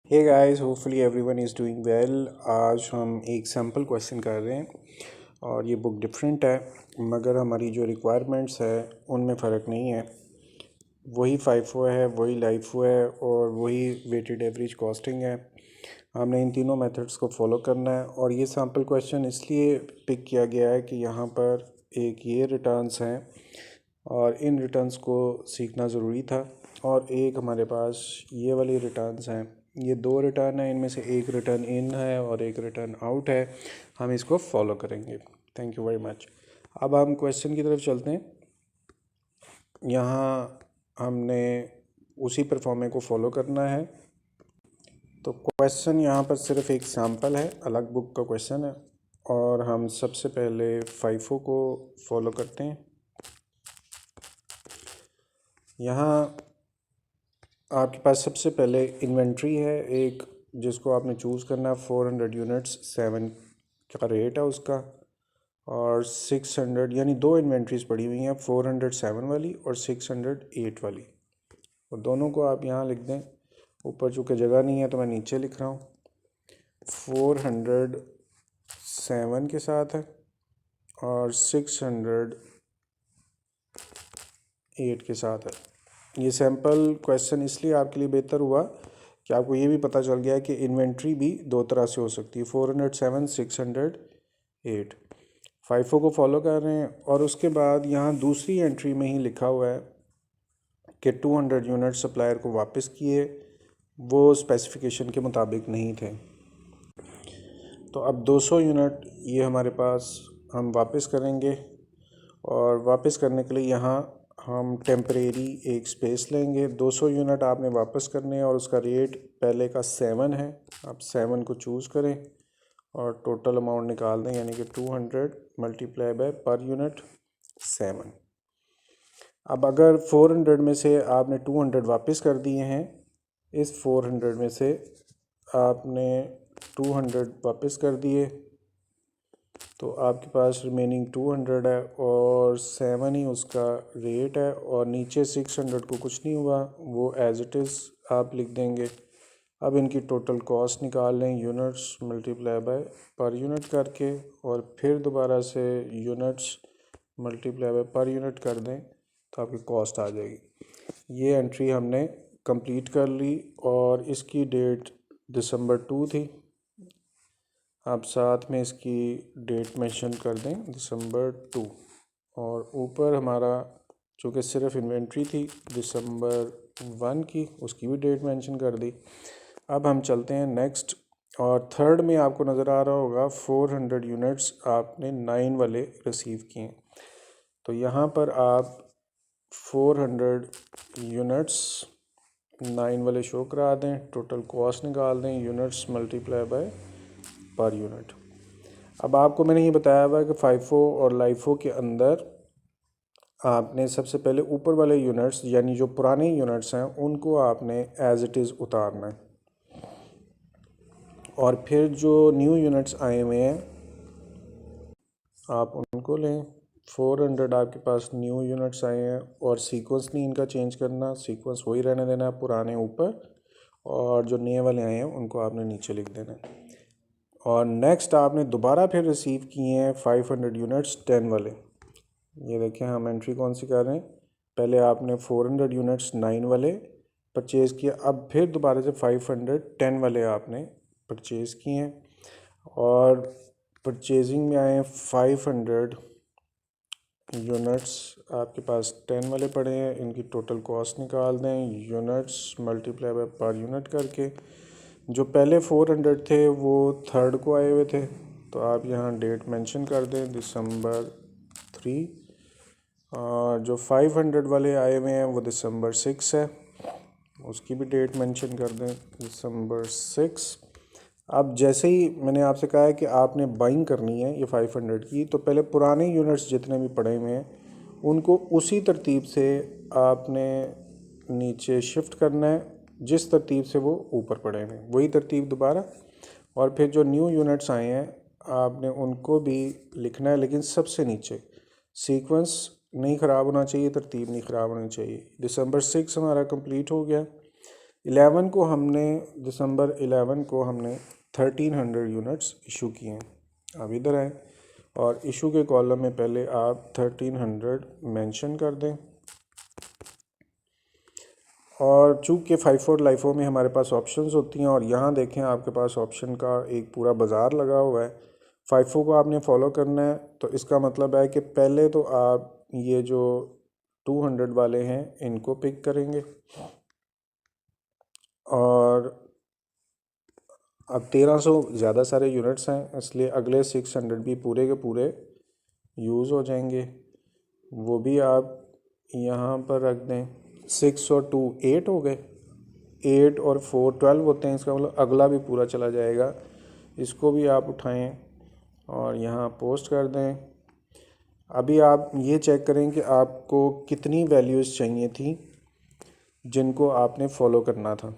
Hey guys, hopefully everyone is doing well. आज हम एक सैम्पल क्वेश्चन कर रहे हैं और ये बुक डिफरेंट है, मगर हमारी जो रिक्वायरमेंट्स है उनमें फ़र्क नहीं है। वही फाइफो है, वही लाइफो है और वही वेटेड एवरेज कॉस्टिंग है। हमने इन तीनों मेथड्स को फॉलो करना है और ये सैम्पल क्वेश्चन इसलिए पिक किया गया है कि यहाँ पर एक ये रिटर्न्स हैं और इन रिटर्न्स को सीखना ज़रूरी था। और एक हमारे पास ये वाली रिटर्न्स हैं। ये दो रिटर्न है, इनमें से एक रिटर्न इन है और एक रिटर्न आउट है। हम इसको फॉलो करेंगे। Thank you very much. अब हम क्वेश्चन की तरफ चलते हैं। यहाँ हमने उसी परफॉर्मे को फॉलो करना है। तो क्वेश्चन यहाँ पर सिर्फ एक सैम्पल है, अलग बुक का क्वेश्चन है और हम सबसे पहले फाइफो को फॉलो करते हैं। यहाँ आपके पास सबसे पहले इन्वेंट्री है एक, जिसको आपने चूज़ करना है। 400 यूनिट्स 7 का रेट है उसका, और 600 यानी दो इन्वेंट्रीज़ पड़ी हुई हैं, 407 वाली और 608 वाली, और दोनों को आप यहाँ लिख दें। ऊपर चूँकि जगह नहीं है तो मैं नीचे लिख रहा हूँ। 407 के साथ है और 608 के साथ है। ये सैम्पल क्वेश्चन इसलिए आपके लिए बेहतर हुआ कि आपको ये भी पता चल गया कि इन्वेंट्री भी दो तरह से हो सकती है, 407 608। फाइफो को फॉलो कर रहे हैं और उसके बाद यहाँ दूसरी एंट्री में ही लिखा हुआ है कि 200 यूनिट सप्लायर को वापस किए, वो स्पेसिफिकेशन के मुताबिक नहीं थे। तो अब 200 यूनिट ये हमारे पास हम वापस करेंगे, और वापस करने के लिए यहाँ हम टेम्परेरी एक स्पेस लेंगे। 200 यूनिट आपने वापस करने हैं और उसका रेट पहले का 7 है। आप 7 को चूज़ करें और टोटल अमाउंट निकाल दें, यानी कि 200 मल्टीप्लाई बाय पर यूनिट 7। अब अगर 400 में से आपने 200 वापस कर दिए हैं, इस 400 में से आपने 200 वापस कर दिए, तो आपके पास रिमेनिंग 200 है और 7 ही उसका रेट है, और नीचे 600 को कुछ नहीं हुआ, वो एज इट इज़ आप लिख देंगे। अब इनकी टोटल कॉस्ट निकाल लें, units multiply by per unit करके, और फिर दोबारा से units multiply by per unit कर दें तो आपकी कॉस्ट आ जाएगी। ये एंट्री हमने कंप्लीट कर ली और इसकी डेट दिसंबर 2 थी। आप साथ में इसकी डेट मेंशन कर दें, दिसंबर 2। और ऊपर हमारा चूँकि सिर्फ इन्वेंट्री थी दिसंबर 1 की, उसकी भी डेट मेंशन कर दी। अब हम चलते हैं नेक्स्ट, और थर्ड में आपको नज़र आ रहा होगा 400 यूनिट्स आपने 9 वाले रिसीव किए। तो यहाँ पर आप 400 यूनिट्स 9 वाले शो करा दें, टोटल कॉस्ट निकाल दें, units multiply by per unit. अब आपको मैंने ये बताया हुआ है कि फाइफो और लाइफो के अंदर आपने सबसे पहले ऊपर वाले यूनिट्स, यानी जो पुराने यूनिट्स हैं, उनको आपने एज इट इज़ उतारना है, और फिर जो न्यू यूनिट्स आए हुए हैं आप उनको लें। 400 आपके पास न्यू यूनिट्स आए हैं और सीक्वेंस नहीं इनका चेंज करना, सीक्वेंस वही रहने देना है, पुराने ऊपर और जो नए वाले आए हैं उनको आपने नीचे लिख देना है। और नेक्स्ट आपने दोबारा फिर रिसीव किए हैं 500 यूनिट्स 10 वाले। ये देखें हम एंट्री कौन सी कर रहे हैं। पहले आपने 400 यूनिट्स 9 वाले परचेज़ किया, अब फिर दोबारा से 500 10 वाले आपने परचेज़ किए हैं, और परचेजिंग में आए 500 यूनिट्स आपके पास 10 वाले पड़े हैं। इनकी टोटल कॉस्ट निकाल दें, units multiply by per unit करके। जो पहले 400 थे वो थर्ड को आए हुए थे, तो आप यहाँ डेट मेंशन कर दें, दिसंबर 3। और जो 500 वाले आए हुए हैं वो दिसंबर 6 है, उसकी भी डेट मेंशन कर दें, दिसंबर 6। अब जैसे ही मैंने आपसे कहा है कि आपने बाइंग करनी है ये 500 की, तो पहले पुराने यूनिट्स जितने भी पड़े हुए हैं उनको उसी तरतीब से आपने नीचे शिफ्ट करना है, जिस तरतीब से वो ऊपर पड़े हुए हैं वही तरतीब दोबारा। और फिर जो न्यू यूनिट्स आए हैं आपने उनको भी लिखना है, लेकिन सबसे नीचे। सीक्वेंस नहीं ख़राब होना चाहिए, तरतीब नहीं ख़राब होनी चाहिए। दिसंबर 6 हमारा कंप्लीट हो गया। 11 को हमने दिसंबर 11 को हमने 1300 यूनिट्स इशू किए हैं। अब इधर आए और इशू के कॉलम में पहले आप 1300 मेंशन कर दें। और चूँकि FIFO LIFO में हमारे पास ऑप्शंस होती हैं और यहाँ देखें आपके पास ऑप्शन का एक पूरा बाज़ार लगा हुआ है। FIFO को आपने फॉलो करना है, तो इसका मतलब है कि पहले तो आप ये जो 200 वाले हैं इनको पिक करेंगे और अब 1300 ज़्यादा सारे यूनिट्स हैं, इसलिए अगले 600 भी पूरे के पूरे यूज़ हो जाएंगे। वो भी आप यहाँ पर रख दें। 6 और 2 8 हो गए, 8 और 4 12 होते हैं, इसका मतलब अगला भी पूरा चला जाएगा। इसको भी आप उठाएं और यहाँ पोस्ट कर दें। अभी आप ये चेक करें कि आपको कितनी वैल्यूज़ चाहिए थी जिनको आपने फॉलो करना था।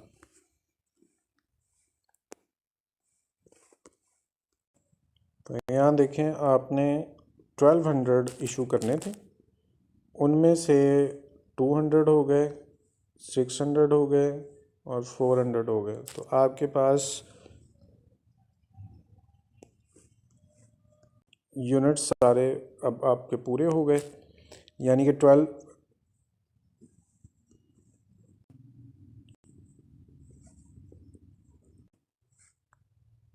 तो यहाँ देखें आपने 1200 इशू करने थे, उनमें से 200 हो गए, 600 हो गए और 400 हो गए। तो आपके पास यूनिट्स सारे अब आपके पूरे हो गए, यानी कि 12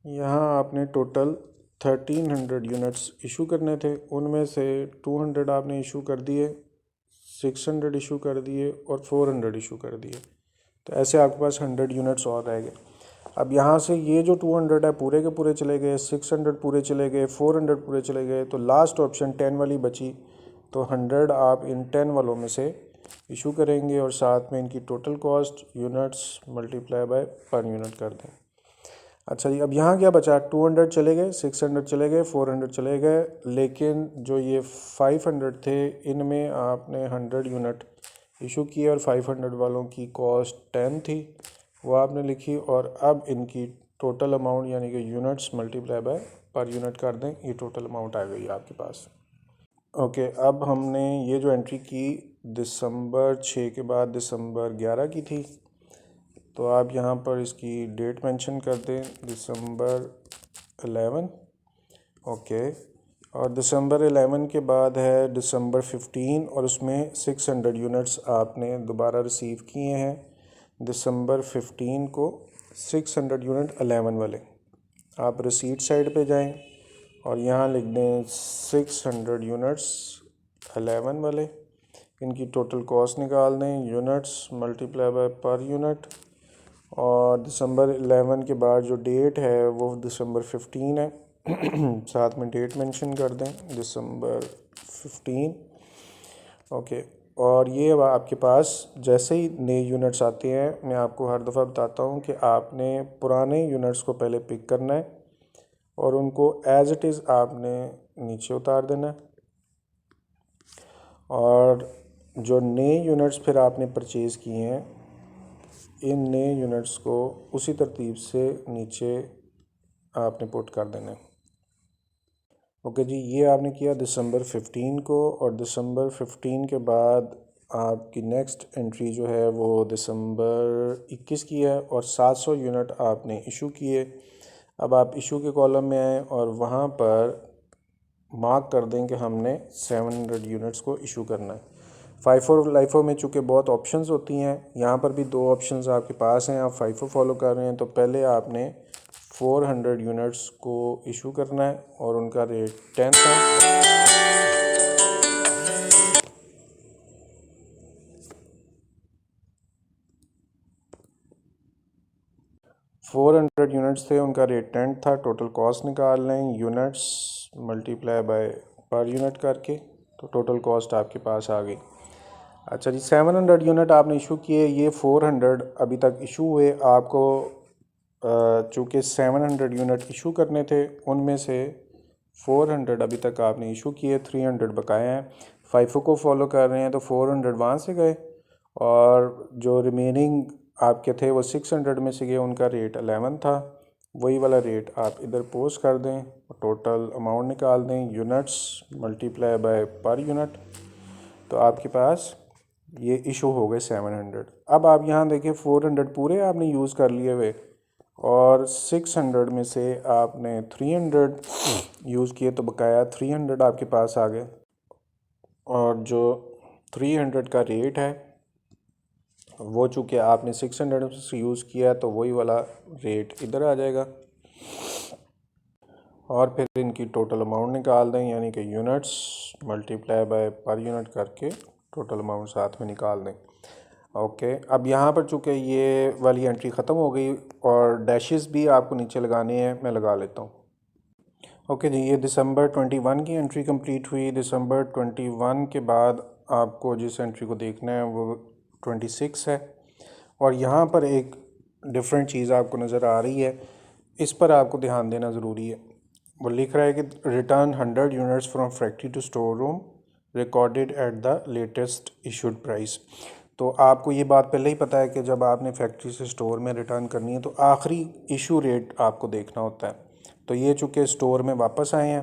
यहाँ आपने टोटल 1300 यूनिट्स इशू करने थे, उनमें से 200 आपने इशू कर दिए, 600 इशू कर दिए और 400 इशू कर दिए। तो ऐसे आपके पास 100 यूनिट्स और रह गए। अब यहाँ से ये जो 200 है पूरे के पूरे चले गए, 600 पूरे चले गए, 400 पूरे चले गए, तो लास्ट ऑप्शन 10 वाली बची। तो 100 आप इन 10 वालों में से इशू करेंगे और साथ में इनकी total cost units multiply by per unit कर दें। अच्छा जी, अब यहाँ क्या बचा, 200 चले गए, 600 चले गए, 400 चले गए, लेकिन जो ये 500 थे इनमें आपने 100 यूनिट इशू किए और 500 वालों की कॉस्ट 10 थी, वो आपने लिखी। और अब इनकी टोटल अमाउंट यानी कि units multiply by per unit कर दें, ये टोटल अमाउंट आ गई आपके पास। ओके, अब हमने ये जो एंट्री की दिसंबर 6 के बाद दिसंबर 11 की थी, तो आप यहाँ पर इसकी डेट मेंशन कर दें, दिसंबर 11। ओके, और दिसंबर 11 के बाद है दिसंबर 15 और उसमें 600 यूनिट्स आपने दोबारा रिसीव किए हैं दिसंबर 15 को। 600 यूनिट 11 वाले आप रिसीट साइड पे जाएं और यहाँ लिख दें 600 यूनिट्स 11 वाले, इनकी टोटल कॉस्ट निकाल दें, units multiply by per unit. और दिसंबर 11 के बाद जो डेट है वो दिसंबर 15 है, साथ में डेट मेंशन कर दें, दिसंबर 15। ओके, और ये अब आपके पास जैसे ही नए यूनिट्स आते हैं, मैं आपको हर दफ़ा बताता हूँ कि आपने पुराने यूनिट्स को पहले पिक करना है और उनको एज इट इज़ आपने नीचे उतार देना है, और जो नए यूनिट्स फिर आपने परचेज़ किए हैं इन नए यूनिट्स को उसी तरतीब से नीचे आपने पुट कर देना है। ओके जी, ये आपने किया दिसंबर 15 को, और दिसंबर 15 के बाद आपकी नेक्स्ट एंट्री जो है वो दिसंबर 21 की है और 700 यूनिट आपने इशू किए। अब आप इशू के कॉलम में आएँ और वहाँ पर मार्क कर दें कि हमने 700 यूनिट्स को इशू करना है। FIFO LIFO में चूँकि बहुत ऑप्शंस होती हैं, यहाँ पर भी 2 ऑप्शंस आपके पास हैं। आप FIFO फॉलो कर रहे हैं तो पहले आपने 400 यूनिट्स को इशू करना है और उनका रेट 10 था। 400 यूनिट्स थे, उनका रेट 10 था। टोटल कॉस्ट निकाल लें, units multiply by per unit करके, तो टोटल कॉस्ट आपके पास आ गई। अच्छा जी, 700 यूनिट आपने इशू किए, ये 400 अभी तक इशू हुए। आपको चूँकि 700 यूनिट इशू करने थे, उनमें से 400 अभी तक आपने इशू किए, 300 बकाए हैं। FIFO को फॉलो कर रहे हैं तो 400 वहाँ से गए और जो रिमेनिंग आपके थे वो 600 में से गए, उनका रेट 11 था। वही वाला रेट आप इधर पोस्ट कर दें, टोटल अमाउंट निकाल दें, units multiply by per unit, तो आपके पास ये इशू हो गए 700। अब आप यहाँ देखिए 400 पूरे आपने यूज़ कर लिए हुए और 600 में से आपने 300 यूज़ किए तो बकाया 300 आपके पास आ गए। और जो 300 का रेट है वो चूँकि आपने 600 से यूज़ किया तो वही वाला रेट इधर आ जाएगा। और फिर इनकी टोटल अमाउंट निकाल दें, यानी कि units multiply by per unit करके टोटल अमाउंट साथ में निकाल दें। ओके, अब यहाँ पर चूँकि ये वाली एंट्री ख़त्म हो गई और डैशेस भी आपको नीचे लगाने हैं, मैं लगा लेता हूँ। ओके जी, ये दिसंबर 21 की एंट्री कंप्लीट हुई। दिसंबर 21 के बाद आपको जिस एंट्री को देखना है वो 26 है। और यहाँ पर एक डिफरेंट चीज़ आपको नज़र आ रही है, इस पर आपको ध्यान देना ज़रूरी है। वो लिख रहा है कि return 100 units from factory to store room recorded at the latest issued price. तो आपको ये बात पहले ही पता है कि जब आपने फैक्ट्री से स्टोर में रिटर्न करनी है तो आखिरी इशू रेट आपको देखना होता है। तो ये चूँकि स्टोर में वापस आए हैं,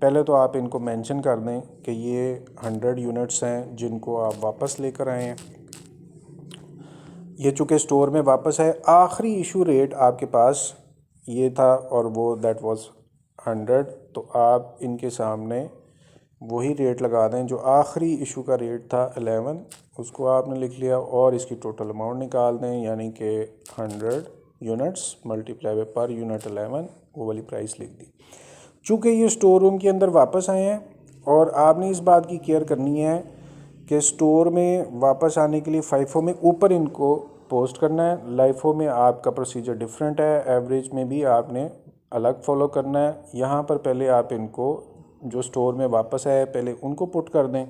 पहले तो आप इनको मेंशन कर दें कि ये 100 यूनिट्स हैं जिनको आप वापस लेकर आए हैं। ये चूँकि स्टोर में वापस है, आखिरी इशू रेट आपके पास ये था और वो दैट वाज 100। तो आप इनके सामने वही रेट लगा दें जो आखिरी इशू का रेट था 11, उसको आपने लिख लिया और इसकी टोटल अमाउंट निकाल दें, यानी कि 100 units multiply by per unit 11, वो वाली प्राइस लिख दी। चूँकि ये स्टोर रूम के अंदर वापस आए हैं और आपने इस बात की केयर करनी है कि स्टोर में वापस आने के लिए फाइफो में ऊपर इनको पोस्ट करना है। लाइफो में आपका प्रोसीजर डिफरेंट है, एवरेज में भी आपने अलग फॉलो करना है। यहाँ पर पहले आप इनको जो स्टोर में वापस आए पहले उनको पुट कर दें।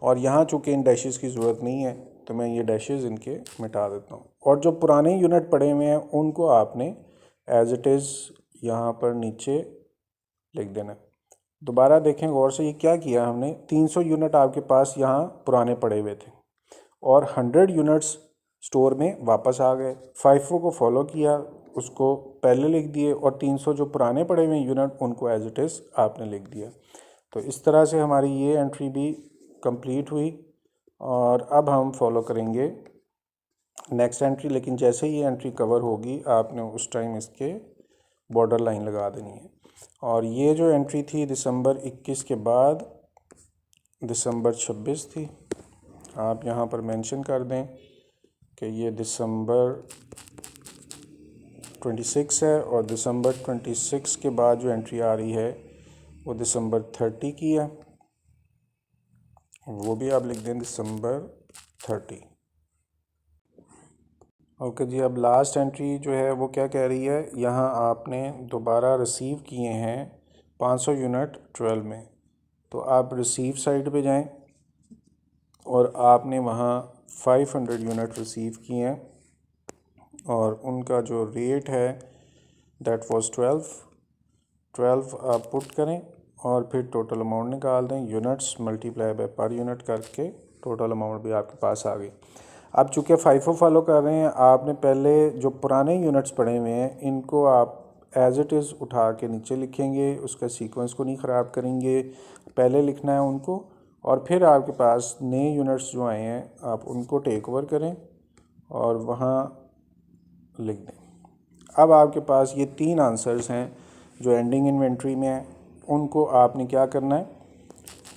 और यहाँ चूँकि इन डैशेस की ज़रूरत नहीं है तो मैं ये डैशेस इनके मिटा देता हूँ। और जो पुराने यूनिट पड़े हुए हैं उनको आपने एज इट इज़ यहाँ पर नीचे लिख देना। दोबारा देखें गौर से, ये क्या किया हमने, 300 यूनिट आपके पास यहाँ पुराने पड़े हुए थे और 100 यूनिट्स स्टोर में वापस आ गए। फाइफो को फॉलो किया, उसको पहले लिख दिए और 300 जो पुराने पड़े हुए यूनिट उनको एज इट इज़ आपने लिख दिया। तो इस तरह से हमारी ये एंट्री भी कंप्लीट हुई। और अब हम फॉलो करेंगे नेक्स्ट एंट्री, लेकिन जैसे ही ये एंट्री कवर होगी आपने उस टाइम इसके बॉर्डर लाइन लगा देनी है। और ये जो एंट्री थी दिसंबर 21 के बाद दिसंबर 26 थी, आप यहाँ पर मेंशन कर दें कि ये दिसंबर 26 है और दिसंबर 26 के बाद जो एंट्री आ रही है वो दिसंबर 30 की है, वो भी आप लिख दें दिसंबर 30। ओके जी, अब लास्ट एंट्री जो है वो क्या कह रही है, यहाँ आपने दोबारा रिसीव किए हैं 500 यूनिट 12 में। तो आप रिसीव साइड पे जाएं और आपने वहाँ 500 यूनिट रिसीव किए हैं और उनका जो रेट है दैट वाज 12 आप पुट करें और फिर टोटल अमाउंट निकाल दें। Units multiply by per unit करके टोटल अमाउंट भी आपके पास आ गई। अब चूँकि फाइफो फॉलो कर रहे हैं, आपने पहले जो पुराने यूनिट्स पड़े हुए हैं इनको आप एज इट इज़ उठा के नीचे लिखेंगे, उसका सीक्वेंस को नहीं ख़राब करेंगे, पहले लिखना है उनको और फिर आपके पास नए यूनिट्स जो आए हैं आप उनको टेक ओवर करें और वहाँ लिख दें। अब आपके पास ये 3 आंसर्स हैं जो एंडिंग इन्वेंट्री में हैं, उनको आपने क्या करना है,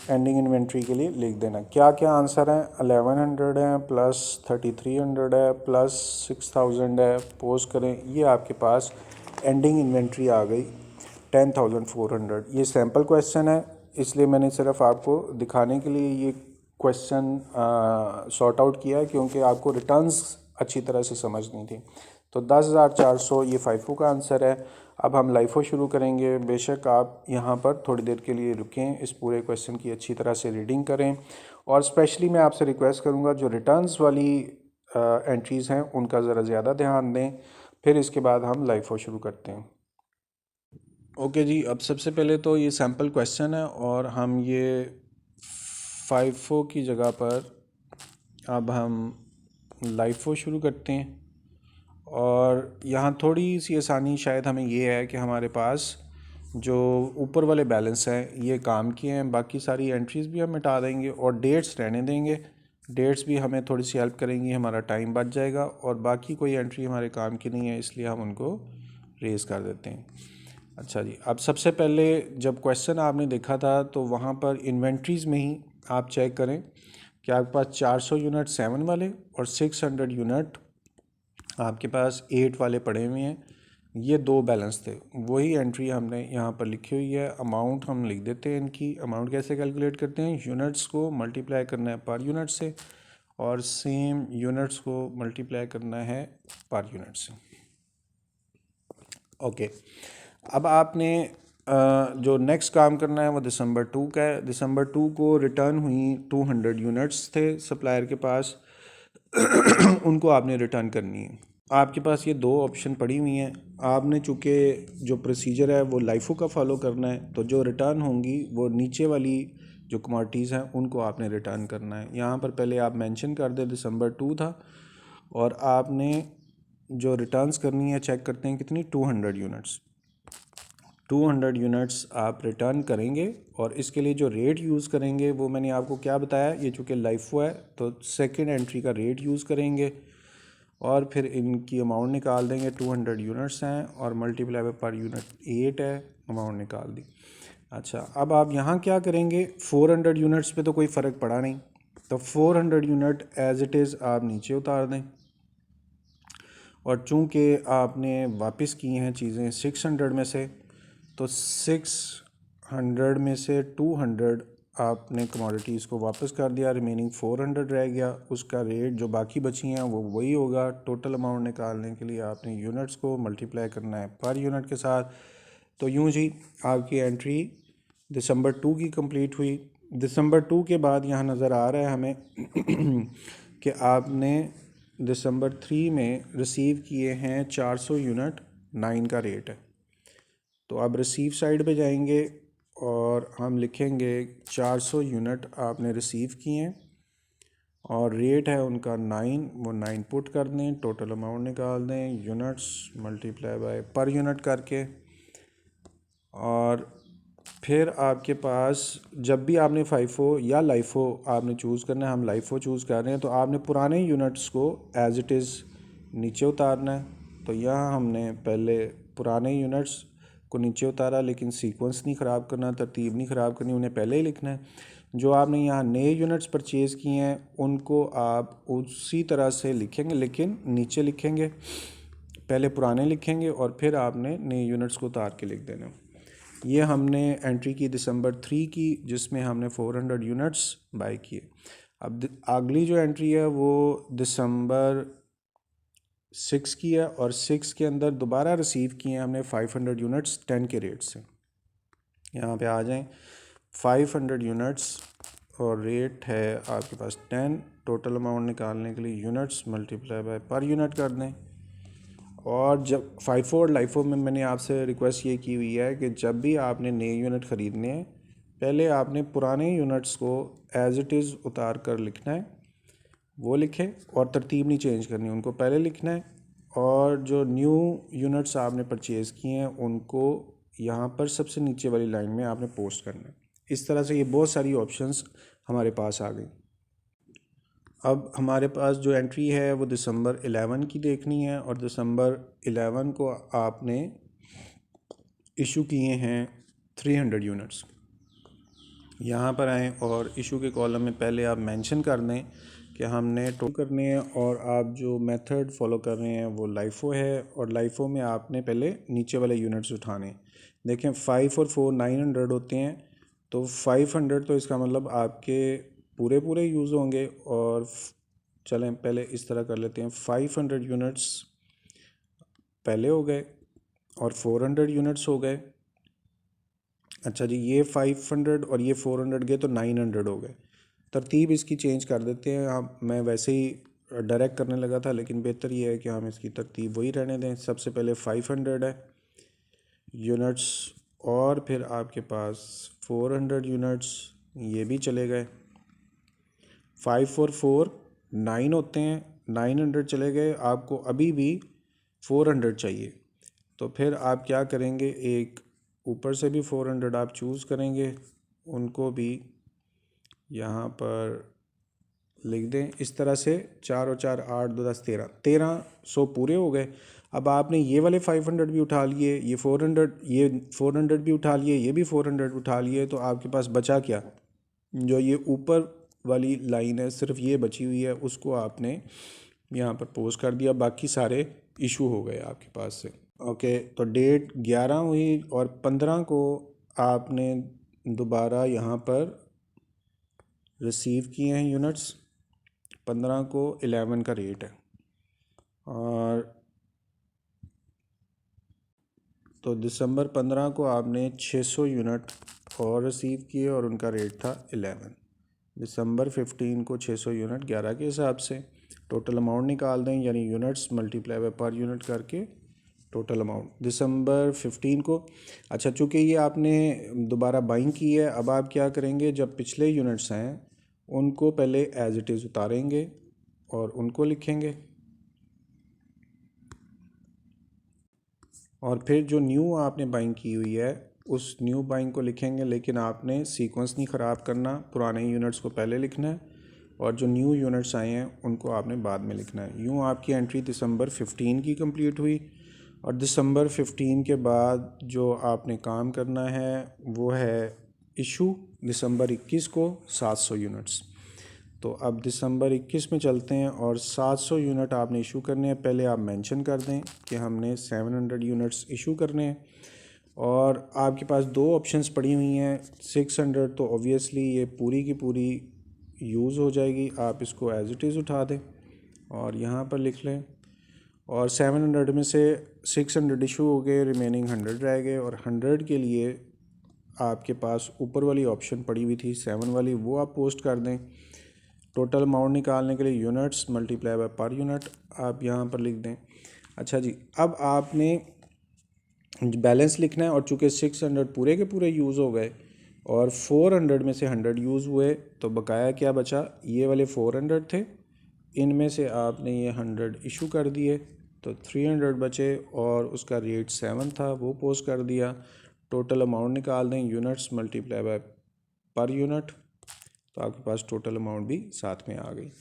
एंडिंग इन्वेंट्री के लिए लिख देना। क्या क्या आंसर हैं, 1100 है प्लस 3300 है प्लस 6000 है, पोस्ट करें। ये आपके पास एंडिंग इन्वेंट्री आ गई 10,400। ये सैम्पल क्वेश्चन है इसलिए मैंने सिर्फ आपको दिखाने के लिए ये क्वेश्चन सॉर्ट आउट किया है क्योंकि आपको रिटर्न्स अच्छी तरह से समझनी थी। तो 10,400 ये फाइफो का आंसर है। अब हम लाइफो शुरू करेंगे। बेशक आप यहाँ पर थोड़ी देर के लिए रुकें, इस पूरे क्वेश्चन की अच्छी तरह से रीडिंग करें और स्पेशली मैं आपसे रिक्वेस्ट करूँगा जो रिटर्न्स वाली एंट्रीज़ हैं उनका ज़रा ज़्यादा ध्यान दें, फिर इसके बाद हम लाइफो शुरू करते हैं। ओके जी, अब सबसे पहले तो ये सैम्पल क्वेश्चन है और हम ये फाइफो की जगह पर अब हम लाइफो शुरू करते हैं। और यहाँ थोड़ी सी आसानी शायद हमें ये है कि हमारे पास जो ऊपर वाले बैलेंस हैं ये काम किए हैं, बाकी सारी एंट्रीज़ भी हम मिटा देंगे और डेट्स रहने देंगे डेट्स भी हमें थोड़ी सी हेल्प करेंगी, हमारा टाइम बच जाएगा, और बाकी कोई एंट्री हमारे काम की नहीं है इसलिए हम उनको रेज कर देते हैं। अच्छा जी, अब सबसे पहले जब क्वेश्चन आपने देखा था तो वहाँ पर इन्वेंट्रीज़ में ही आप चेक करें कि आपके पास 400 यूनिट 7 वाले और 600 यूनिट आपके पास 8 वाले पड़े हुए हैं। ये दो बैलेंस थे, वही एंट्री हमने यहाँ पर लिखी हुई है। अमाउंट हम लिख देते हैं इनकी। अमाउंट कैसे कैलकुलेट करते हैं, यूनिट्स को मल्टीप्लाई करना है पर यूनिट से और सेम यूनिट्स को मल्टीप्लाई करना है पर यूनिट से। ओके, अब आपने जो नेक्स्ट काम करना है वो दिसंबर 2 का है। दिसंबर 2 को रिटर्न हुई 200 यूनिट्स थे सप्लायर के पास उनको आपने रिटर्न करनी है। आपके पास ये दो ऑप्शन पड़ी हुई हैं। आपने चूँकि जो प्रोसीजर है वो लाइफो का फॉलो करना है, तो जो रिटर्न होंगी वो नीचे वाली जो कमोडिटीज़ हैं उनको आपने रिटर्न करना है। यहाँ पर पहले आप मेंशन कर दें दिसंबर 2 था, और आपने जो रिटर्न्स करनी है चेक करते हैं कितनी, 200 यूनिट्स। 200 यूनिट्स आप रिटर्न करेंगे, और इसके लिए जो रेट यूज़ करेंगे वो मैंने आपको क्या बताया, ये चूँकि लाइफो है तो सेकेंड एंट्री का रेट यूज़ करेंगे, और फिर इनकी अमाउंट निकाल देंगे। 200 यूनिट्स हैं और मल्टीप्लाई बाय पर यूनिट 8 है, अमाउंट निकाल दी। अच्छा, अब आप यहाँ क्या करेंगे, 400 यूनिट्स पे तो कोई फ़र्क पड़ा नहीं, तो 400 यूनिट एज इट इज़ आप नीचे उतार दें, और चूँकि आपने वापस की हैं चीज़ें 600 में से, तो 600 में से 200 आपने कमोडिटीज़ को वापस कर दिया, रिमेनिंग 400 रह गया। उसका रेट जो बाकी बची हैं वो वही होगा। टोटल अमाउंट निकालने के लिए आपने यूनिट्स को मल्टीप्लाई करना है पर यूनिट के साथ। तो यूँ जी आपकी एंट्री दिसंबर 2 की कंप्लीट हुई। दिसंबर 2 के बाद यहाँ नज़र आ रहा है हमें कि आपने दिसंबर 3 में रिसीव किए हैं 400 यूनिट, 9 का रेट है। तो आप रिसीव साइड पे जाएंगे और हम लिखेंगे 400 यूनिट आपने रिसीव किए हैं और रेट है उनका 9, वो 9 पुट कर दें, टोटल अमाउंट निकाल दें, units multiply by per unit करके। और फिर आपके पास जब भी आपने फाइफो या लाइफो आपने चूज़ करना है, हम लाइफो चूज़ कर रहे हैं, तो आपने पुराने यूनिट्स को एज इट इज़ नीचे उतारना है। तो यहाँ हमने पहले पुराने यूनिट्स को नीचे उतारा, लेकिन सीक्वेंस नहीं ख़राब करना, तरतीब नहीं ख़राब करनी, उन्हें पहले ही लिखना है। जो आपने यहाँ नए यूनिट्स परचेज़ किए हैं उनको आप उसी तरह से लिखेंगे, लेकिन नीचे लिखेंगे, पहले पुराने लिखेंगे और फिर आपने नए यूनिट्स को उतार के लिख देना। ये हमने एंट्री की दिसंबर 3 की, जिसमें हमने 400 यूनिट्स बाई किए। अब अगली जो एंट्री है वो दिसंबर 6 की है, और 6 के अंदर दोबारा रिसीव किए हैं हमने 500 यूनिट्स 10 के रेट से। यहाँ पे आ जाएं, 500 यूनिट्स और रेट है आपके पास 10। टोटल अमाउंट निकालने के लिए units multiply by per unit कर दें। और जब फाइफो और लाइफो में मैंने आपसे रिक्वेस्ट ये की हुई है कि जब भी आपने नए यूनिट ख़रीदने हैं, पहले आपने पुराने यूनिट्स को एज इट इज़ उतार कर लिखना है, वो लिखें, और तरतीब नहीं चेंज करनी, उनको पहले लिखना है। और जो न्यू यूनिट्स आपने परचेज़ किए हैं उनको यहाँ पर सबसे नीचे वाली लाइन में आपने पोस्ट करना है। इस तरह से ये बहुत सारी ऑप्शंस हमारे पास आ गई। अब हमारे पास जो एंट्री है वो दिसंबर 11 की देखनी है, और दिसंबर 11 को आपने इशू किए हैं 300 यूनिट्स। यहाँ पर आएँ और इशू के कॉलम में पहले आप मेंशन कर दें कि हमने टोटल करने हैं, और आप जो मेथड फॉलो कर रहे हैं वो लाइफो है, और लाइफो में आपने पहले नीचे वाले यूनिट्स उठाने। देखें 5 और 4 900 होते हैं, तो 500 तो इसका मतलब आपके पूरे पूरे यूज़ होंगे। और चलें पहले इस तरह कर लेते हैं, 500 यूनिट्स पहले हो गए और 400 यूनिट्स हो गए। अच्छा जी, ये 500 और ये 400 गए तो 900 हो गए। तरतीब इसकी चेंज कर देते हैं आप, मैं वैसे ही डायरेक्ट करने लगा था, लेकिन बेहतर ये है कि हम इसकी तरतीब वही रहने दें। सबसे पहले 500 है यूनिट्स, और फिर आपके पास 400 यूनिट्स, ये भी चले गए। 5 और 4 9 होते हैं, 900 चले गए, आपको अभी भी 400 चाहिए। तो फिर आप क्या करेंगे, एक ऊपर से भी 400 आप चूज़ करेंगे, उनको भी यहाँ पर लिख दें इस तरह से, 4 और 4 8 2 10 13, 1300 पूरे हो गए। अब आपने ये वाले 500 भी उठा लिए, ये 400 भी उठा लिए, ये भी 400 उठा लिए, तो आपके पास बचा क्या? जो ये ऊपर वाली लाइन है सिर्फ ये बची हुई है, उसको आपने यहाँ पर पोस्ट कर दिया, बाकी सारे इशू हो गए आपके पास से। ओके, तो डेट 11 हुई और 15 को आपने दोबारा यहाँ पर रिसीव किए हैं यूनिट्स। 15 को 11 का रेट है, और तो दिसंबर 15 को आपने 600 यूनिट और रिसीव किए और उनका रेट था 11। दिसंबर 15 को 600 यूनिट 11 के हिसाब से टोटल अमाउंट निकाल दें, यानी units multiply by per unit करके टोटल अमाउंट दिसंबर 15 को। अच्छा, चूँकि ये आपने दोबारा बाइंग की है, अब आप क्या करेंगे, जब पिछले यूनिट्स हैं उनको पहले एज इट इज़ उतारेंगे और उनको लिखेंगे, और फिर जो न्यू आपने बाइंग की हुई है उस न्यू बाइंग को लिखेंगे, लेकिन आपने सीक्वेंस नहीं ख़राब करना, पुराने यूनिट्स को पहले लिखना है और जो न्यू यूनिट्स आए हैं उनको आपने बाद में लिखना है। यूँ आपकी एंट्री दिसंबर 15 की कंप्लीट हुई, और दिसंबर 15 के बाद जो आपने काम करना है वो है इशू दिसंबर 21 को 700 यूनिट्स। तो अब दिसंबर 21 में चलते हैं और 700 यूनिट आपने इशू करने हैं। पहले आप मेंशन कर दें कि हमने 700 यूनिट्स इशू करने हैं, और आपके पास दो ऑप्शंस पड़ी हुई हैं। 600 तो ऑब्वियसली ये पूरी की पूरी यूज़ हो जाएगी, आप इसको एज इट इज़ उठा दें और यहाँ पर लिख लें, और 700 में से 600 इशू हो गए, रिमेनिंग 100 रह गए, और 100 के लिए आपके पास ऊपर वाली ऑप्शन पड़ी हुई थी 7 वाली, वो आप पोस्ट कर दें। टोटल अमाउंट निकालने के लिए units multiply by per unit आप यहाँ पर लिख दें। अच्छा जी, अब आपने बैलेंस लिखना है, और चूँकि 600 पूरे के पूरे यूज़ हो गए और 400 में से 100 यूज़ हुए, तो बकाया क्या बचा? ये वाले 400 थे, इनमें से आपने ये 100 इशू कर दिए, तो 300 बचे, और उसका रेट 7 था, वो पोस्ट कर दिया। टोटल अमाउंट निकाल दें, units multiply by per unit, तो आपके पास टोटल अमाउंट भी साथ में आ गई।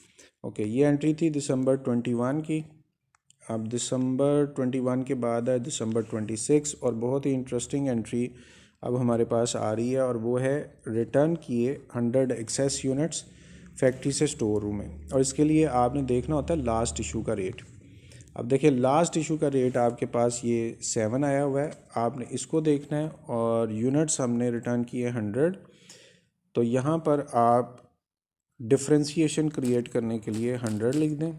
ओके, ये एंट्री थी दिसंबर 21 की। अब दिसंबर 21 के बाद है दिसंबर 26, और बहुत ही इंटरेस्टिंग एंट्री अब हमारे पास आ रही है, और वो है रिटर्न किए 100 एक्सेस यूनिट्स फैक्ट्री से स्टोर रूम में। और इसके लिए आपने देखना होता है लास्ट इशू का रेट। अब देखिए, लास्ट इशू का रेट आपके पास ये 7 आया हुआ है, आपने इसको देखना है, और यूनिट्स हमने रिटर्न किए 100। तो यहाँ पर आप डिफ्रेंशिएशन क्रिएट करने के लिए 100 लिख दें,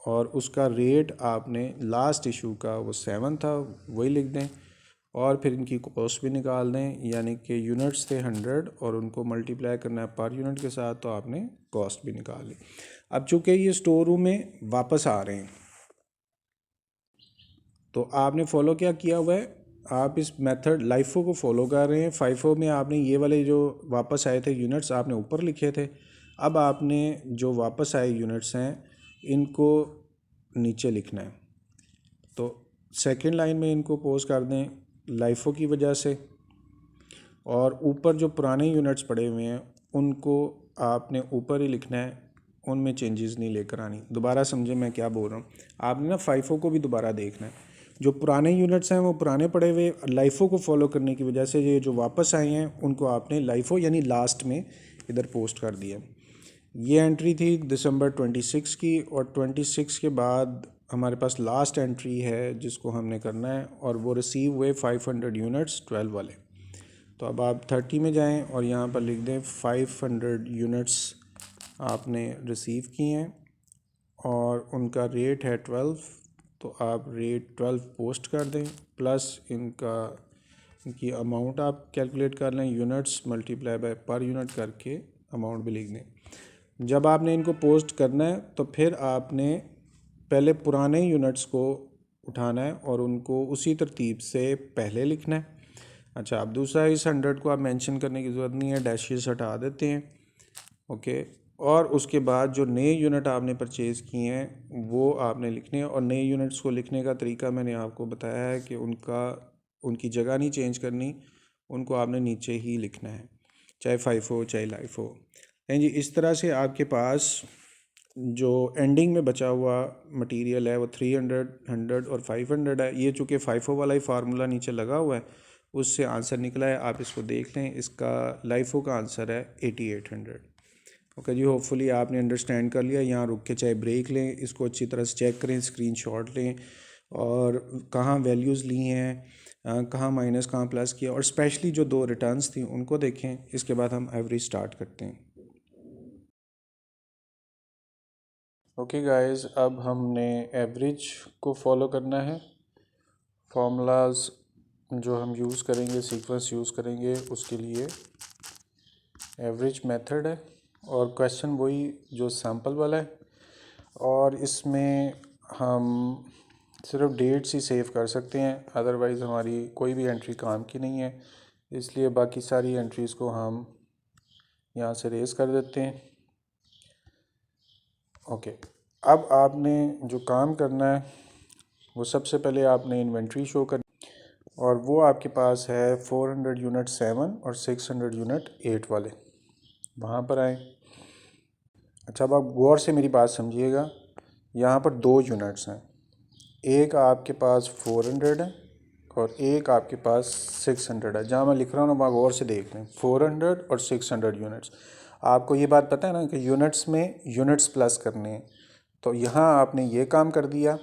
और उसका रेट आपने लास्ट इशू का वो 7 था वही लिख दें, और फिर इनकी कॉस्ट भी निकाल दें, यानी कि यूनिट्स थे 100 और उनको मल्टीप्लाई करना है पर यूनिट के साथ, तो आपने कॉस्ट भी निकाल ली। अब चूँकि ये स्टोर रूम में वापस आ रहे हैं, तो आपने फ़ॉलो क्या किया हुआ है, आप इस मेथड लाइफो को फॉलो कर रहे हैं। फाइफो में आपने ये वाले जो वापस आए थे यूनिट्स आपने ऊपर लिखे थे, अब आपने जो वापस आए यूनिट्स हैं इनको नीचे लिखना है। तो सेकंड लाइन में इनको पोस्ट कर दें लाइफो की वजह से, और ऊपर जो पुराने यूनिट्स पड़े हुए हैं उनको आपने ऊपर ही लिखना है, उनमें चेंजेस नहीं लेकर आनी। दोबारा समझे मैं क्या बोल रहा हूँ, आपने ना फाइफो को भी दोबारा देखना है। जो पुराने यूनिट्स हैं वो पुराने पड़े हुए, लाइफो को फॉलो करने की वजह से ये जो वापस आए हैं उनको आपने लाइफो यानी लास्ट में इधर पोस्ट कर दिया। ये एंट्री थी दिसंबर 26 की, और 26 के बाद हमारे पास लास्ट एंट्री है जिसको हमने करना है, और वो रिसीव हुए 500 यूनिट्स 12 वाले। तो अब आप 30 में जाएं और यहाँ पर लिख दें 500 यूनिट्स आपने रिसीव किए हैं और उनका रेट है 12, तो आप रेट 12 पोस्ट कर दें, प्लस इनकी अमाउंट आप कैलकुलेट कर लें, units multiply by per unit करके अमाउंट भी लिख दें। जब आपने इनको पोस्ट करना है तो फिर आपने पहले पुराने यूनिट्स को उठाना है और उनको उसी तरतीब से पहले लिखना है। अच्छा, अब दूसरा, इस 100 को आप मेंशन करने की ज़रूरत नहीं है, डैशेस हटा देते हैं। ओके, और उसके बाद जो नए यूनिट आपने परचेज़ किए हैं वो आपने लिखने हैं, और नए यूनिट्स को लिखने का तरीका मैंने आपको बताया है कि उनकी जगह नहीं चेंज करनी, उनको आपने नीचे ही लिखना है, चाहे फाइफो चाहे लाइफो। यानी जी इस तरह से आपके पास जो एंडिंग में बचा हुआ मटेरियल है वो 300, 100 और 500 है। ये चूँकि फाइफो वाला ही फार्मूला नीचे लगा हुआ है, उससे आंसर निकला है। आप इसको देख लें, इसका लाइफो का आंसर है 8800। ओके जी, होपफुली आपने अंडरस्टैंड कर लिया। यहाँ रुक के चाहे ब्रेक लें, इसको अच्छी तरह से चेक करें, स्क्रीनशॉट लें और कहाँ वैल्यूज़ ली हैं, कहाँ माइनस कहाँ प्लस किया, और स्पेशली जो दो रिटर्न्स थी उनको देखें। इसके बाद हम एवरेज स्टार्ट करते हैं। ओके गाइस, अब हमने एवरेज को फॉलो करना है। फार्मूलाज जो हम यूज़ करेंगे, सीक्वेंस यूज़ करेंगे, उसके लिए एवरेज मेथड है और क्वेश्चन वही जो सैम्पल वाला है। और इसमें हम सिर्फ डेट्स ही सेव कर सकते हैं, अदरवाइज़ हमारी कोई भी एंट्री काम की नहीं है। इसलिए बाकी सारी एंट्रीज़ को हम यहाँ से रेस कर देते हैं। ओके, अब आपने जो काम करना है वो सबसे पहले आपने इन्वेंट्री शो कर, और वो आपके पास है 400 यूनिट 7 और 600 यूनिट 8 वाले। वहाँ पर आए। अच्छा, अब आप गौर से मेरी बात समझिएगा। यहाँ पर दो यूनिट्स हैं, एक आपके पास 400 है और एक आपके पास 600 है। जहाँ मैं लिख रहा हूँ ना, वहाँ गौर से देख लें, 400 और 600 यूनिट्स। आपको ये बात पता है ना कि यूनिट्स में यूनिट्स प्लस करने हैं, तो यहाँ आपने ये काम कर दिया,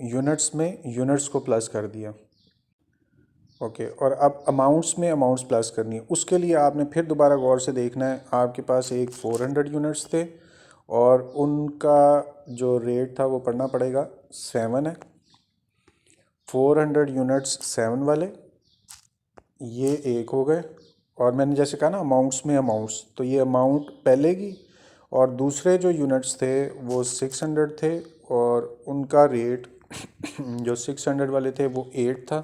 यूनिट्स में यूनिट्स को प्लस कर दिया। ओके, और अब अमाउंट्स में अमाउंट्स प्लस करनी है। उसके लिए आपने फिर दोबारा गौर से देखना है। आपके पास एक 400 यूनिट्स थे और उनका जो रेट था वो पढ़ना पड़ेगा 7 है। 400 यूनिट्स 7 वाले ये एक हो गए, और मैंने जैसे कहा ना अमाउंट्स में अमाउंट्स, तो ये अमाउंट पहले की, और दूसरे जो यूनिट्स थे वो 600 थे और उनका रेट जो 600 वाले थे वो 8 था।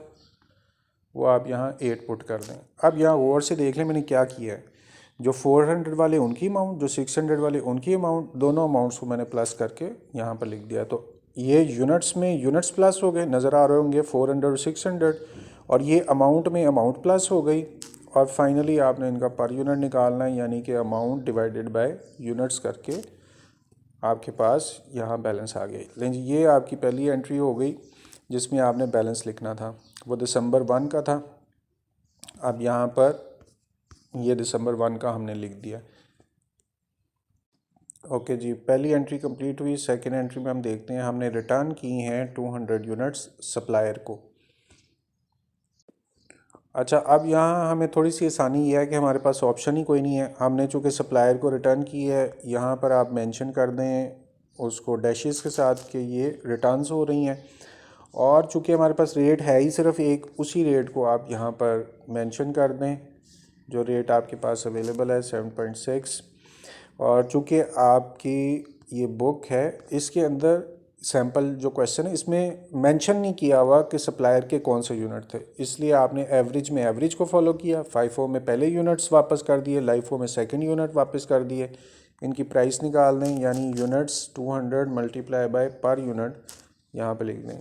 वो आप यहाँ 8 पुट कर दें। अब यहाँ गौर से देख लें मैंने क्या किया है। जो 400 वाले उनकी अमाउंट, जो 600 वाले उनकी अमाउंट, दोनों अमाउंट्स को मैंने प्लस करके यहाँ पर लिख दिया। तो ये यूनिट्स में यूनिट्स प्लस हो गए, नज़र आ रहे होंगे 400 और 600, और ये अमाउंट में अमाउंट प्लस हो गई। और फाइनली आपने इनका पर यूनिट निकालना है, यानी कि अमाउंट डिवाइडेड बाय यूनिट्स करके आपके पास यहाँ बैलेंस आ गई। लेकिन ये आपकी पहली एंट्री हो गई जिसमें आपने बैलेंस लिखना था, वो दिसंबर 1 का था। अब यहाँ पर ये दिसंबर 1 का हमने लिख दिया। ओके जी, पहली एंट्री कंप्लीट हुई। सेकंड एंट्री में हम देखते हैं, हमने रिटर्न की हैं 200 यूनिट्स सप्लायर को। अच्छा, अब यहाँ हमें थोड़ी सी आसानी ये है कि हमारे पास ऑप्शन ही कोई नहीं है। हमने चूँकि सप्लायर को रिटर्न की है, यहाँ पर आप मेंशन कर दें उसको डैशेस के साथ कि ये रिटर्न्स हो रही हैं, और चूँकि हमारे पास रेट है ही सिर्फ एक, उसी रेट को आप यहाँ पर मेंशन कर दें जो रेट आपके पास अवेलेबल है 7.6। और चूँकि आपकी ये बुक है, इसके अंदर सैम्पल जो क्वेश्चन है इसमें मेंशन नहीं किया हुआ कि सप्लायर के कौन से यूनिट थे, इसलिए आपने एवरेज में एवरेज को फॉलो किया। फाइफो में पहले यूनिट्स वापस कर दिए, लाइफो में सेकंड यूनिट वापस कर दिए। इनकी प्राइस निकाल दें, यानी units 200 multiply by per unit यहाँ पे लिख दें।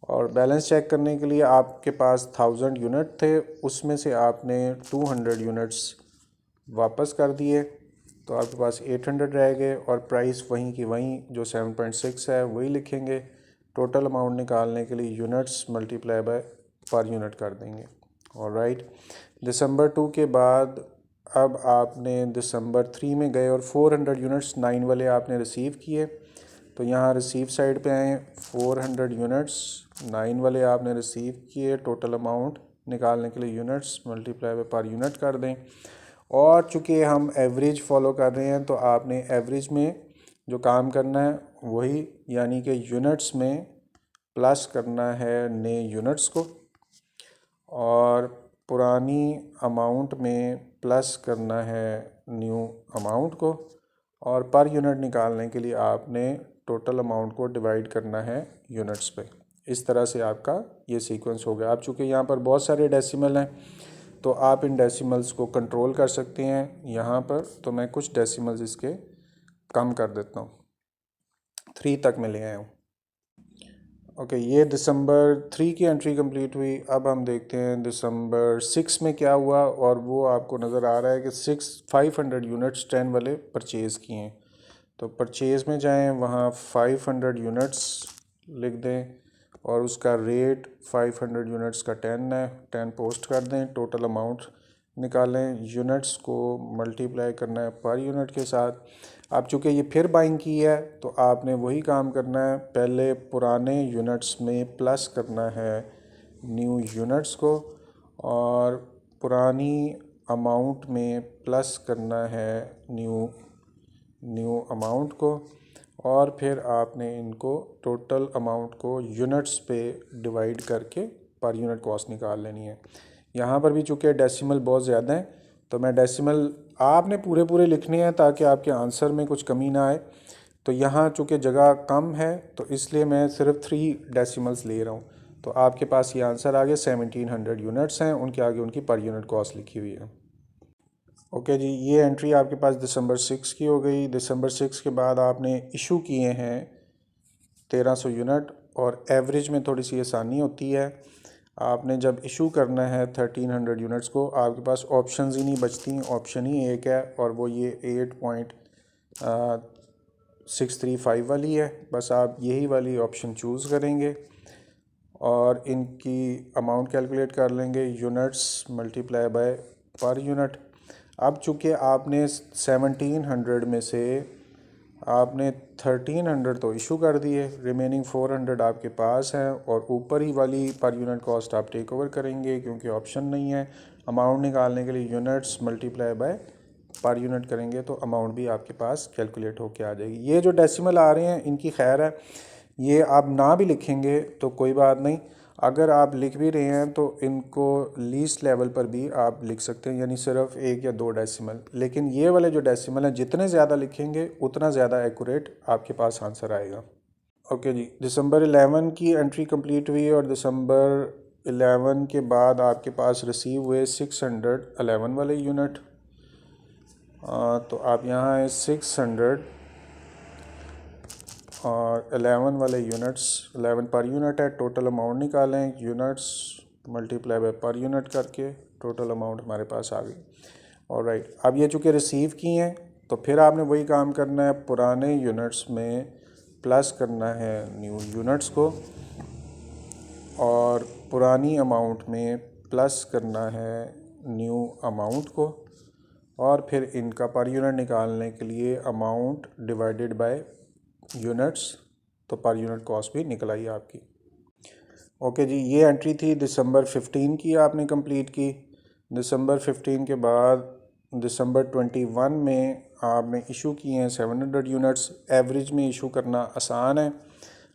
और बैलेंस चेक करने के लिए आपके पास 1000 यूनिट थे, उसमें से आपने 200 यूनिट्स वापस कर दिए, तो आपके पास 800 रह गए, और प्राइस वहीं की वहीं जो 7.6 है वही लिखेंगे। टोटल अमाउंट निकालने के लिए units multiply by per unit कर देंगे। ऑलराइट, दिसंबर 2 के बाद अब आपने दिसंबर 3 में गए और 400 यूनिट्स 9 वाले आपने रिसीव किए। तो यहाँ रिसीव साइड पे आए, 400 यूनिट्स 9 वाले आपने रिसीव किए। टोटल अमाउंट निकालने के लिए units multiply by per unit कर दें। और चूँकि हम एवरेज फॉलो कर रहे हैं, तो आपने एवरेज में जो काम करना है वही, यानी कि यूनिट्स में प्लस करना है नए यूनिट्स को, और पुरानी अमाउंट में प्लस करना है न्यू अमाउंट को, और पर यूनिट निकालने के लिए आपने टोटल अमाउंट को डिवाइड करना है यूनिट्स पे। इस तरह से आपका ये सीक्वेंस हो गया। अब चूँकि यहाँ पर बहुत सारे डेसिमल हैं, तो आप इन डेसिमल्स को कंट्रोल कर सकते हैं यहाँ पर। तो मैं कुछ डेसिमल्स इसके कम कर देता हूँ, 3 तक मैं ले आया हूँ। ओके, ये दिसंबर 3 की एंट्री कंप्लीट हुई। अब हम देखते हैं दिसंबर 6 में क्या हुआ, और वो आपको नज़र आ रहा है कि 500 यूनिट्स 10 वाले परचेज़ किए हैं। तो परचेज़ में जाएं, वहाँ 500 यूनिट्स लिख दें और उसका रेट 500 यूनिट्स का 10 है, 10 पोस्ट कर दें। टोटल अमाउंट निकालें, यूनिट्स को मल्टीप्लाई करना है पर यूनिट के साथ। अब चूँकि ये फिर बाइंग की है तो आपने वही काम करना है, पहले पुराने यूनिट्स में प्लस करना है न्यू यूनिट्स को और पुरानी अमाउंट में प्लस करना है न्यू अमाउंट को, और फिर आपने इनको टोटल अमाउंट को यूनिट्स पे डिवाइड करके पर यूनिट कॉस्ट निकाल लेनी है। यहाँ पर भी चूँकि डेसिमल बहुत ज़्यादा है तो मैं डेसिमल आपने पूरे पूरे लिखने हैं ताकि आपके आंसर में कुछ कमी ना आए। तो यहाँ चूँकि जगह कम है तो इसलिए मैं सिर्फ 3 डेसिमल्स ले रहा हूँ। तो आपके पास ये आंसर आ गया 1700 यूनिट्स हैं, उनके आगे उनकी पर यूनिट कॉस्ट लिखी हुई है। ओके जी, ये एंट्री आपके पास दिसंबर 6 की हो गई। दिसंबर 6 के बाद आपने इशू किए हैं 1300 यूनिट, और एवरेज में थोड़ी सी आसानी होती है। आपने जब इशू करना है 1300 यूनिट्स को, आपके पास ऑप्शंस ही नहीं बचती, ऑप्शन ही एक है और वो ये 8.635 वाली है। बस आप यही वाली ऑप्शन चूज़ करेंगे और इनकी अमाउंट कैलकुलेट कर लेंगे, units multiply by per unit. अब चूँकि आपने 1700 में से आपने 1300 तो इशू कर दिए, रिमेनिंग 400 आपके पास हैं और ऊपर ही वाली पर यूनिट कॉस्ट आप टेक ओवर करेंगे क्योंकि ऑप्शन नहीं है। अमाउंट निकालने के लिए units multiply by per unit करेंगे तो अमाउंट भी आपके पास कैलकुलेट होके आ जाएगी। ये जो डेसिमल आ रहे हैं इनकी खैर है, ये आप ना भी लिखेंगे तो कोई बात नहीं, अगर आप लिख भी रहे हैं तो इनको लीस्ट लेवल पर भी आप लिख सकते हैं, यानी सिर्फ 1 या 2 डेसिमल। लेकिन ये वाले जो डेसिमल हैं जितने ज़्यादा लिखेंगे उतना ज़्यादा एक्यूरेट आपके पास आंसर आएगा। ओके जी, दिसंबर 11 की एंट्री कंप्लीट हुई और दिसंबर 11 के बाद आपके पास रिसीव हुए 611 वाले यूनिट। तो आप यहाँ है 600 और 11 वाले यूनिट्स, 11 पर यूनिट है। टोटल अमाउंट निकालें, units multiply by per unit करके टोटल अमाउंट हमारे पास आ गई। और राइट, अब ये चूँकि रिसीव की हैं तो फिर आपने वही काम करना है, पुराने यूनिट्स में प्लस करना है न्यू यूनिट्स को और पुरानी अमाउंट में प्लस करना है न्यू अमाउंट को, और फिर इनका पर यूनिट निकालने के लिए अमाउंट डिवाइडेड बाय यूनिट्स, तो पर यूनिट कॉस्ट भी निकल आई आपकी। ओके जी, ये एंट्री थी दिसंबर 15 की आपने कंप्लीट की। दिसंबर 15 के बाद दिसंबर 21 में आपने इशू किए हैं 700 यूनिट्स। एवरेज में इशू करना आसान है,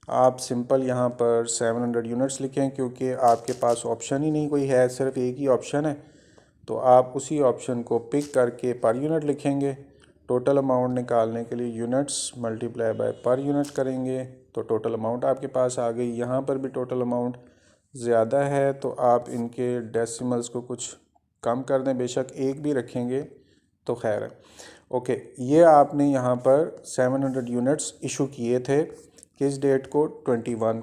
आप सिंपल यहाँ पर 700 यूनिट्स लिखें क्योंकि आपके पास ऑप्शन ही नहीं कोई है, सिर्फ एक ही ऑप्शन है। तो आप उसी ऑप्शन को पिक करके पर यूनिट लिखेंगे। टोटल अमाउंट निकालने के लिए units multiply by per unit करेंगे तो टोटल अमाउंट आपके पास आ गई। यहाँ पर भी टोटल अमाउंट ज़्यादा है तो आप इनके डेसिमल्स को कुछ कम कर दें, बेशक एक भी रखेंगे तो खैर है। ओके, ये आपने यहाँ पर 700 यूनिट्स इशू किए थे, किस डेट को, 21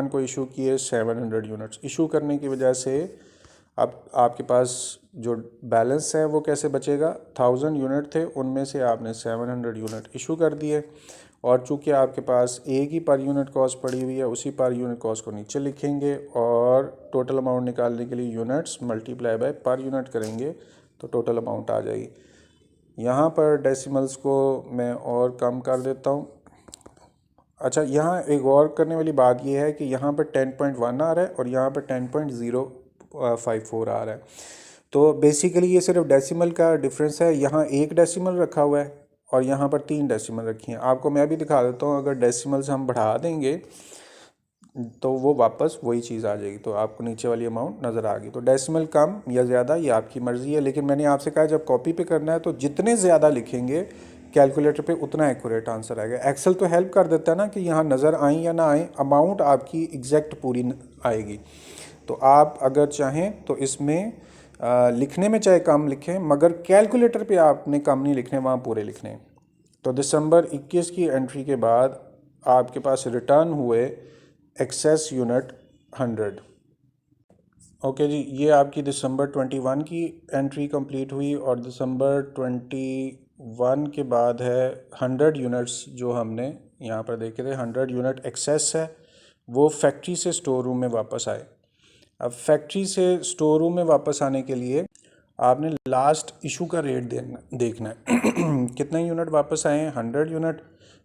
को इशू किए 700 यूनिट्स। इशू करने की वजह से अब आपके पास जो बैलेंस है वो कैसे बचेगा, 1000 यूनिट थे उनमें से आपने 700 यूनिट इशू कर दिए, और चूँकि आपके पास एक ही पर यूनिट कॉस्ट पड़ी हुई है उसी पर यूनिट कॉस्ट को नीचे लिखेंगे और टोटल अमाउंट निकालने के लिए units multiply by per unit करेंगे तो टोटल अमाउंट आ जाएगी। यहाँ पर डेसिमल्स को मैं और कम कर देता हूँ। अच्छा, यहाँ एक और करने वाली बात यह है कि यहाँ पर 10.1 आ रहा है और यहाँ पर 10.054 आ रहा है। तो बेसिकली ये सिर्फ डेसिमल का डिफरेंस है, यहाँ एक डेसिमल रखा हुआ है और यहाँ पर 3 डेसिमल रखी हैं। आपको मैं भी दिखा देता हूँ, अगर डेसिमल्स हम बढ़ा देंगे तो वो वापस वही चीज़ आ जाएगी, तो आपको नीचे वाली अमाउंट नज़र आ गई। तो डेसिमल कम या ज़्यादा ये आपकी मर्ज़ी है, लेकिन मैंने आपसे कहा जब कॉपी पे करना है तो जितने ज़्यादा लिखेंगे कैलकुलेटर पे उतना एक्यूरेट आंसर आएगा। एक्सेल तो हेल्प कर देता है ना कि यहाँ नज़र आए या ना आए, अमाउंट आपकी एग्जैक्ट पूरी आएगी। तो आप अगर चाहें तो इसमें लिखने में चाहे कम लिखें मगर कैलकुलेटर पे आपने कम नहीं लिखने, वहाँ पूरे लिखने। तो दिसंबर 21 की एंट्री के बाद आपके पास रिटर्न हुए एक्सेस यूनिट 100। ओके जी, ये आपकी दिसंबर 21 की एंट्री कंप्लीट हुई और दिसंबर 1 के बाद है 100 यूनिट्स जो हमने यहाँ पर देखे थे, 100 यूनिट एक्सेस है, वो फैक्ट्री से स्टोर रूम में वापस आए। अब फैक्ट्री से स्टोर रूम में वापस आने के लिए आपने लास्ट इशू का रेट देखना है कितने यूनिट वापस आए हैं, 100 यूनिट,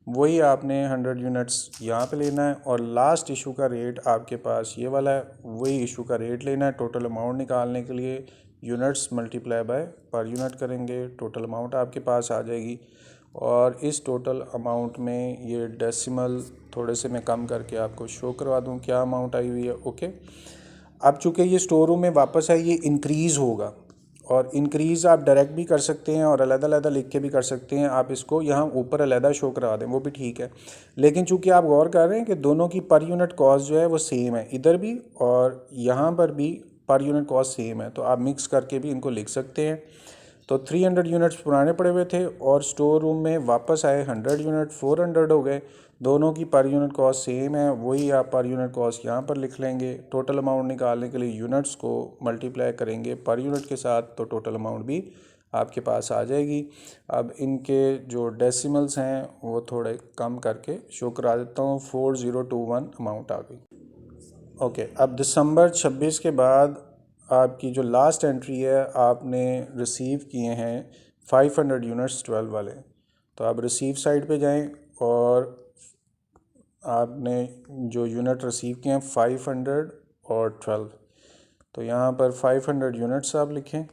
वही आपने 100 यूनिट्स यहाँ पे लेना है और लास्ट इशू का रेट आपके पास ये वाला है, वही इशू का रेट लेना है। टोटल अमाउंट निकालने के लिए units multiply by per unit करेंगे, टोटल अमाउंट आपके पास आ जाएगी। और इस टोटल अमाउंट में ये डेसिमल थोड़े से मैं कम करके आपको शो करवा दूँ क्या अमाउंट आई हुई है। ओके, अब चूँकि ये स्टोर रूम में वापस है, ये इंक्रीज़ होगा और इंक्रीज़ आप डायरेक्ट भी कर सकते हैं और अलग-अलग लिख के भी कर सकते हैं। आप इसको यहाँ ऊपर अलग शो करा दें, वो भी ठीक है। लेकिन चूँकि आप गौर कर रहे हैं कि दोनों की पर यूनिट कॉस्ट जो है वो सेम है, इधर भी और यहाँ पर भी पर यूनिट कॉस्ट सेम है, तो आप मिक्स करके भी इनको लिख सकते हैं। तो 300 यूनिट्स पुराने पड़े हुए थे और स्टोर रूम में वापस आए 100 यूनिट, 400 हो गए। दोनों की पर यूनिट कॉस्ट सेम है, वही आप पर यूनिट कॉस्ट यहाँ पर लिख लेंगे। टोटल अमाउंट निकालने के लिए यूनिट्स को मल्टीप्लाई करेंगे पर यूनिट के साथ, तो टोटल अमाउंट भी आपके पास आ जाएगी। अब इनके जो डेसिमल्स हैं वो थोड़े कम करके शो करा देता हूँ। 4021 अमाउंट आ गई। ओके, अब दिसंबर 26 के बाद आपकी जो लास्ट एंट्री है, आपने रिसीव किए हैं 500 यूनिट्स 12 वाले। तो आप रिसीव साइड पे जाएं और आपने जो यूनिट रिसीव किए हैं 500 और 12, तो यहाँ पर 500 यूनिट्स आप लिखें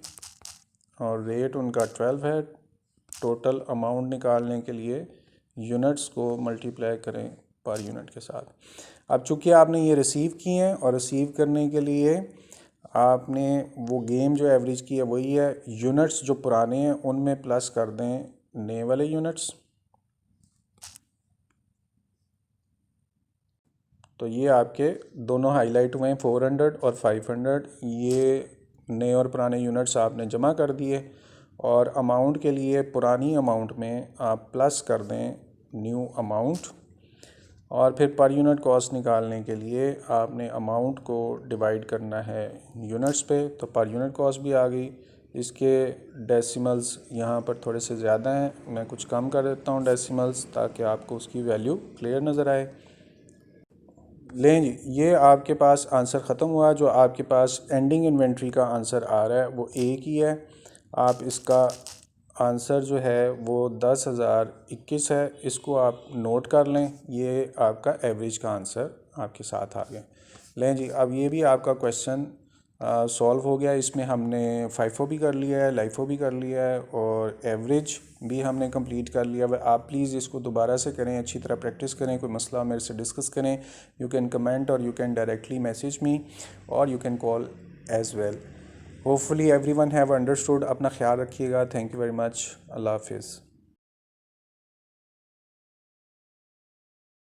और रेट उनका 12 है। टोटल अमाउंट निकालने के लिए यूनिट्स को मल्टीप्लाई करें पर यूनिट के साथ। अब चूँकि आपने ये रिसीव किए हैं और रिसीव करने के लिए आपने वो गेम जो एवरेज की है वही है, यूनिट्स जो पुराने हैं उनमें प्लस कर दें नए वाले यूनिट्स। तो ये आपके दोनों हाईलाइट हुए हैं, 400 और 500। ये नए और पुराने यूनिट्स आपने जमा कर दिए और अमाउंट के लिए पुरानी अमाउंट में आप प्लस कर दें न्यू अमाउंट। और फिर पर यूनिट कॉस्ट निकालने के लिए आपने अमाउंट को डिवाइड करना है यूनिट्स पे, तो पर यूनिट कॉस्ट भी आ गई। इसके डेसिमल्स यहाँ पर थोड़े से ज़्यादा हैं, मैं कुछ कम कर देता हूँ डेसिमल्स ताकि आपको उसकी वैल्यू क्लियर नज़र आए। लें जी, ये आपके पास आंसर ख़त्म हुआ। जो आपके पास एंडिंग इन्वेंट्री का आंसर आ रहा है वो एक ही है। आप इसका आंसर जो है वो 10,021 है, इसको आप नोट कर लें। ये आपका एवरेज का आंसर आपके साथ आ गया। लें जी, अब ये भी आपका क्वेश्चन सॉल्व हो गया। इसमें हमने फाइफो भी कर लिया है, लाइफो भी कर लिया है और एवरेज भी हमने कंप्लीट कर लिया है। आप प्लीज़ इसको दोबारा से करें, अच्छी तरह प्रैक्टिस करें, कोई मसला मेरे से डिस्कस करें। यू कैन कमेंट और you can directly message me और you can call as well. Hopefully everyone have understood. अपना ख्याल रखिएगा। Thank you very much. Allah हाफिज़।